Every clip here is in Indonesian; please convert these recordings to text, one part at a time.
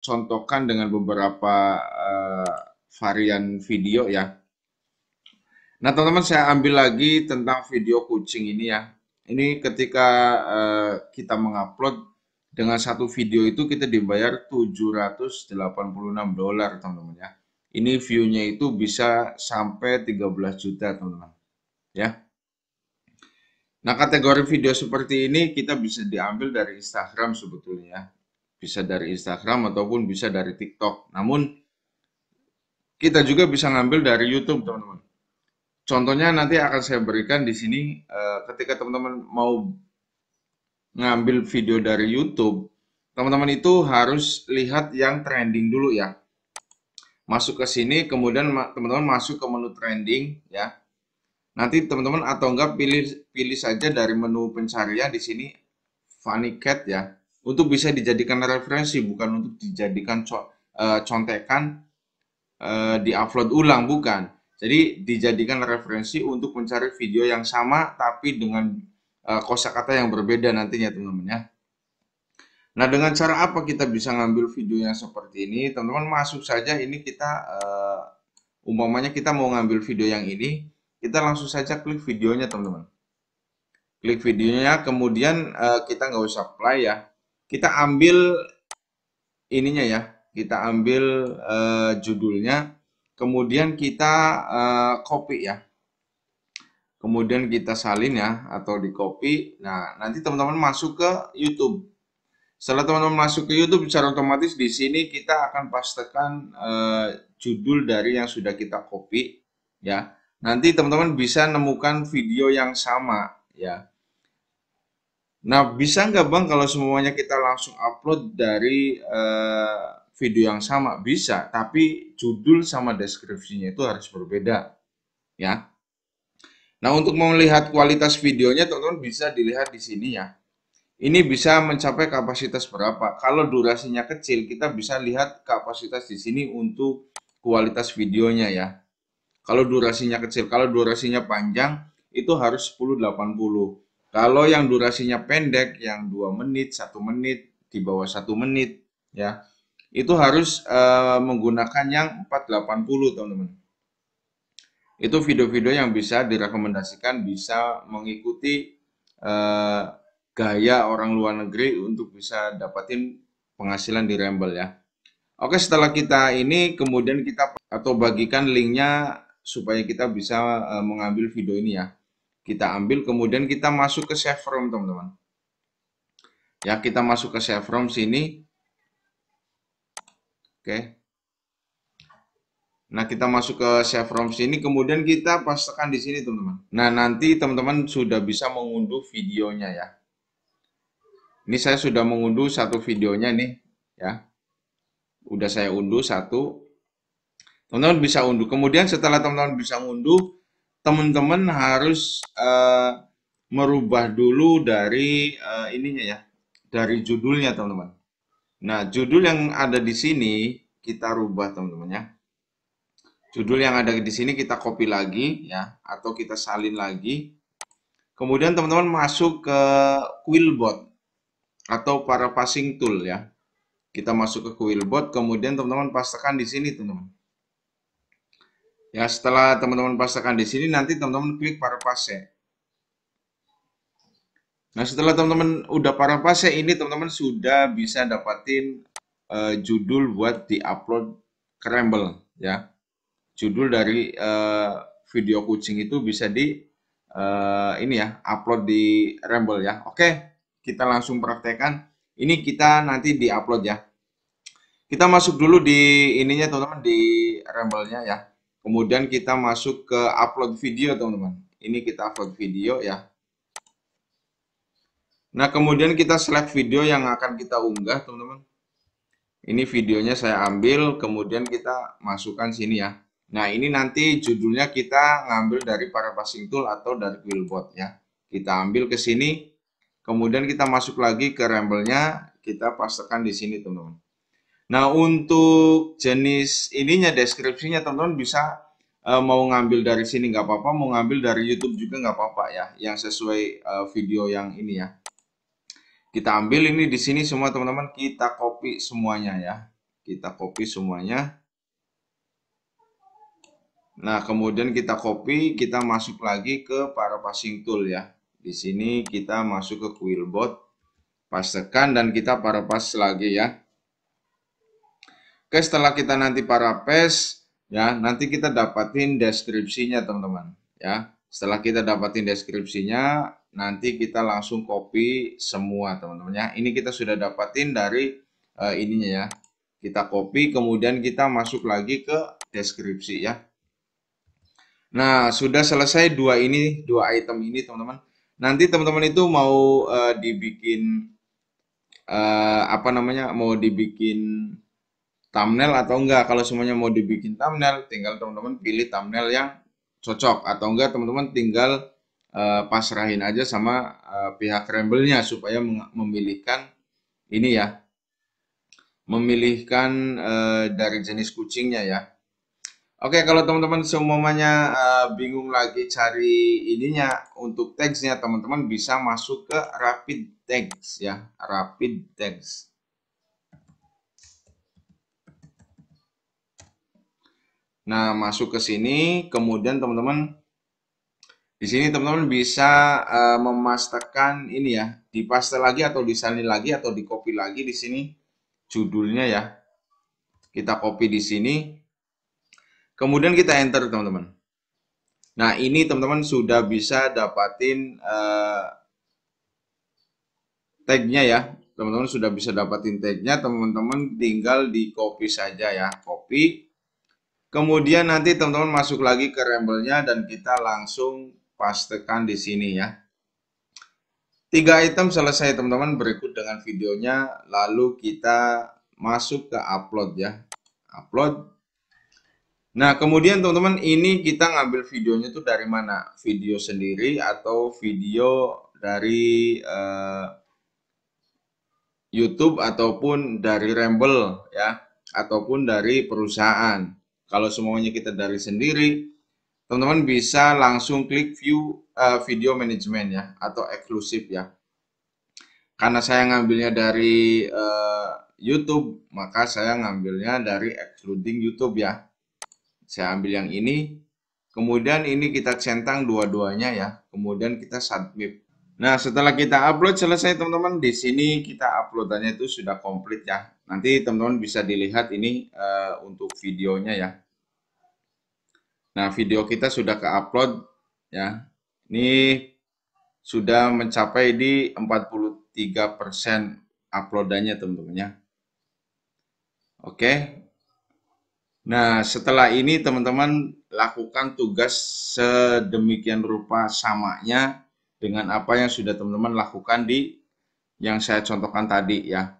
contohkan dengan beberapa varian video ya. Nah, teman-teman, saya ambil lagi tentang video kucing ini ya. Ini ketika kita mengupload dengan satu video itu kita dibayar $786, teman-teman ya. Ini view-nya itu bisa sampai 13 juta, teman-teman. Ya. Nah, kategori video seperti ini kita bisa diambil dari Instagram sebetulnya ya. Bisa dari Instagram ataupun bisa dari TikTok. Namun, kita juga bisa ngambil dari YouTube, teman-teman. Contohnya nanti akan saya berikan di sini ketika teman-teman mau ngambil video dari YouTube, teman-teman itu harus lihat yang trending dulu ya. Masuk ke sini, kemudian teman-teman masuk ke menu trending ya. Nanti teman-teman atau enggak pilih pilih saja dari menu pencarian di sini Funny Cat ya. Untuk bisa dijadikan referensi, bukan untuk dijadikan contekan di-upload ulang, bukan. Jadi dijadikan referensi untuk mencari video yang sama tapi dengan kosakata yang berbeda nantinya, teman-teman ya. Nah, dengan cara apa kita bisa ngambil video yang seperti ini? Teman-teman masuk saja, ini kita umpamanya kita mau ngambil video yang ini, kita langsung saja klik videonya, teman-teman. Klik videonya, kemudian kita nggak usah play ya. Kita ambil ininya ya, kita ambil judulnya, kemudian kita copy ya, kemudian kita salin ya atau di copy. Nah, nanti teman-teman masuk ke YouTube. Setelah teman-teman masuk ke YouTube, secara otomatis di sini kita akan pastekan judul dari yang sudah kita copy ya. Nanti teman-teman bisa nemukan video yang sama ya. Nah, bisa nggak Bang kalau semuanya kita langsung upload dari video yang sama? Bisa, tapi judul sama deskripsinya itu harus berbeda ya. Nah, untuk melihat kualitas videonya teman-teman bisa dilihat di sini ya. Ini bisa mencapai kapasitas berapa? Kalau durasinya kecil, kita bisa lihat kapasitas di sini untuk kualitas videonya ya. Kalau durasinya kecil, kalau durasinya panjang itu harus 1080. Kalau yang durasinya pendek, yang 2 menit, 1 menit, di bawah 1 menit ya, itu harus menggunakan yang 480, teman-teman. Itu video-video yang bisa direkomendasikan, bisa mengikuti eh, gaya orang luar negeri untuk bisa dapatin penghasilan di Rumble ya. Oke, setelah kita ini kemudian kita atau bagikan linknya supaya kita bisa mengambil video ini ya. Kita ambil kemudian kita masuk ke save from, teman-teman. Ya, kita masuk ke save from sini. Oke. Nah, kita masuk ke save from sini kemudian kita pastekan di sini, teman-teman. Nah, nanti teman-teman sudah bisa mengunduh videonya ya. Ini saya sudah mengunduh satu videonya nih ya. Udah saya unduh satu. Teman-teman bisa unduh. Kemudian setelah teman-teman bisa unduh, teman-teman harus merubah dulu dari ininya ya, dari judulnya, teman-teman. Nah, judul yang ada di sini kita rubah, teman-teman ya. Judul yang ada di sini kita copy lagi ya, atau kita salin lagi. Kemudian teman-teman masuk ke Quillbot atau paraphrasing tool ya. Kita masuk ke Quillbot, kemudian teman-teman pastekan di sini, teman-teman. Ya, setelah teman-teman pastekan di sini, nanti teman-teman klik paraphrase. Nah, setelah teman-teman udah paraphrase ini, teman-teman sudah bisa dapatin judul buat di-upload ke Rumble ya. Judul dari video kucing itu bisa di ini ya, upload di Rumble ya. Oke, kita langsung praktekkan. Ini kita nanti di-upload ya. Kita masuk dulu di ininya, teman-teman, di Rumble-nya ya. Kemudian kita masuk ke upload video, teman-teman. Ini kita upload video ya. Nah, kemudian kita select video yang akan kita unggah, teman-teman. Ini videonya saya ambil, kemudian kita masukkan sini ya. Nah, ini nanti judulnya kita ngambil dari paraphrasing tool atau dari Quillbot ya. Kita ambil ke sini, kemudian kita masuk lagi ke Rumble-nya, kita pastekan di sini, teman-teman. Nah, untuk jenis ininya, deskripsinya, teman-teman bisa mau ngambil dari sini nggak apa-apa, mau ngambil dari YouTube juga nggak apa-apa ya, yang sesuai video yang ini ya. Kita ambil ini di sini semua, teman-teman, kita copy semuanya ya. kita copy semuanya. Nah, kemudian kita copy, kita masuk lagi ke paraphrasing tool ya. Di sini kita masuk ke Quillbot, pastekan dan kita paraphrase lagi ya. Oke, setelah kita nanti paraphrase ya, nanti kita dapatin deskripsinya teman-teman ya. Setelah kita dapatin deskripsinya, nanti kita langsung copy semua teman-teman ya. Ini kita sudah dapatin dari ininya ya. Kita copy, kemudian kita masuk lagi ke deskripsi ya. Nah, sudah selesai dua item ini teman-teman. Nanti teman-teman itu mau dibikin mau dibikin thumbnail atau enggak. Kalau semuanya mau dibikin thumbnail, tinggal teman-teman pilih thumbnail yang cocok, atau enggak teman-teman tinggal pasrahin aja sama pihak Ramble-nya supaya memilihkan ini ya, memilihkan dari jenis kucingnya ya. Oke, kalau teman-teman semuanya bingung lagi cari ininya untuk teksnya, teman-teman bisa masuk ke Rapid Text ya, Rapid Text. Nah, masuk ke sini, kemudian teman-teman di sini teman-teman bisa memastekan ini ya, dipaste lagi atau disalin lagi atau di copy lagi di sini judulnya ya. Kita copy di sini. Kemudian kita enter teman-teman. Nah, ini teman-teman sudah bisa dapatin tagnya ya. Teman-teman sudah bisa dapatin tagnya, teman-teman tinggal di copy saja ya, copy. Kemudian nanti teman-teman masuk lagi ke Ramble-nya dan kita langsung pastekan di sini ya. 3 item selesai teman-teman, berikut dengan videonya. Lalu kita masuk ke upload ya, upload. Nah, kemudian teman-teman ini kita ngambil videonya tuh dari mana? Video sendiri atau video dari YouTube ataupun dari Ramble ya, ataupun dari perusahaan. Kalau semuanya kita dari sendiri, teman-teman bisa langsung klik view video management ya, atau eksklusif ya. Karena saya ngambilnya dari YouTube, maka saya ngambilnya dari excluding YouTube ya. Saya ambil yang ini, kemudian ini kita centang dua-duanya ya, kemudian kita submit. Nah, setelah kita upload selesai teman-teman, di sini kita uploadannya itu sudah komplit ya. Nanti teman-teman bisa dilihat ini untuk videonya ya. Nah, video kita sudah ke-upload ya. Ini sudah mencapai di 43% uploadannya teman-teman ya. Oke. Nah, setelah ini teman-teman lakukan tugas sedemikian rupa samanya dengan apa yang sudah teman-teman lakukan di yang saya contohkan tadi ya.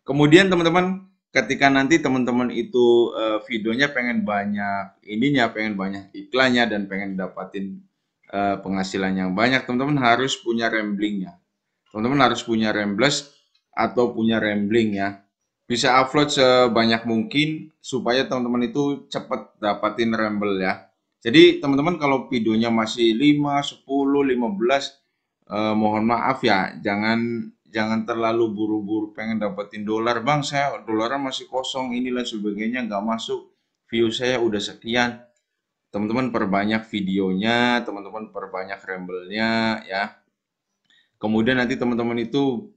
Kemudian teman-teman, ketika nanti teman-teman itu videonya pengen banyak ininya, pengen banyak iklannya dan pengen dapatin penghasilan yang banyak, teman-teman harus punya ramblingnya. Teman-teman harus punya Ramblers atau punya rambling ya. Bisa upload sebanyak mungkin supaya teman-teman itu cepat dapatin Ramble ya. Jadi teman-teman kalau videonya masih 5, 10, 15, mohon maaf ya, jangan terlalu buru-buru pengen dapetin dolar. Bang, saya dolarnya masih kosong, inilah sebagainya, nggak masuk, view saya udah sekian. Teman-teman perbanyak videonya, teman-teman perbanyak Ramble-nya ya. Kemudian nanti teman-teman itu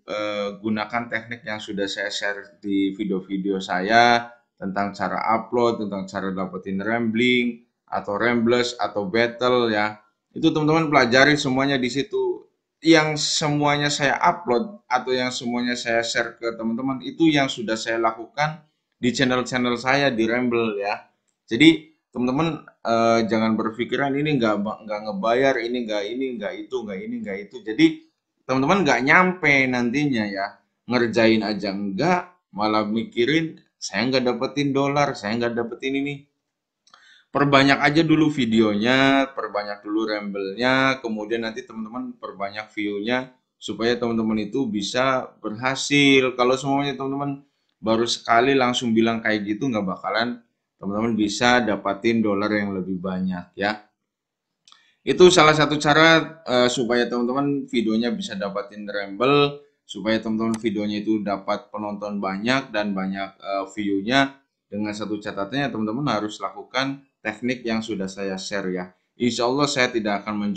gunakan teknik yang sudah saya share di video-video saya tentang cara upload, tentang cara dapetin rambling atau ramblers atau battle ya. Itu teman-teman pelajari semuanya di situ. Yang semuanya saya upload atau yang semuanya saya share ke teman-teman itu yang sudah saya lakukan di channel-channel saya di Ramble ya. Jadi teman-teman jangan berpikiran ini nggak ngebayar, ini nggak itu. Jadi teman-teman nggak nyampe nantinya ya, ngerjain aja enggak, malah mikirin saya nggak dapetin dolar, saya nggak dapetin ini. Perbanyak aja dulu videonya, perbanyak dulu Ramble-nya, kemudian nanti teman-teman perbanyak view-nya supaya teman-teman itu bisa berhasil. Kalau semuanya teman-teman baru sekali langsung bilang kayak gitu, nggak bakalan teman-teman bisa dapatin dolar yang lebih banyak ya. Itu salah satu cara supaya teman-teman videonya bisa dapatin Ramble supaya teman-teman videonya itu dapat penonton banyak dan banyak view-nya. Dengan satu catatannya, teman-teman harus lakukan teknik yang sudah saya share ya. Insya Allah saya tidak akan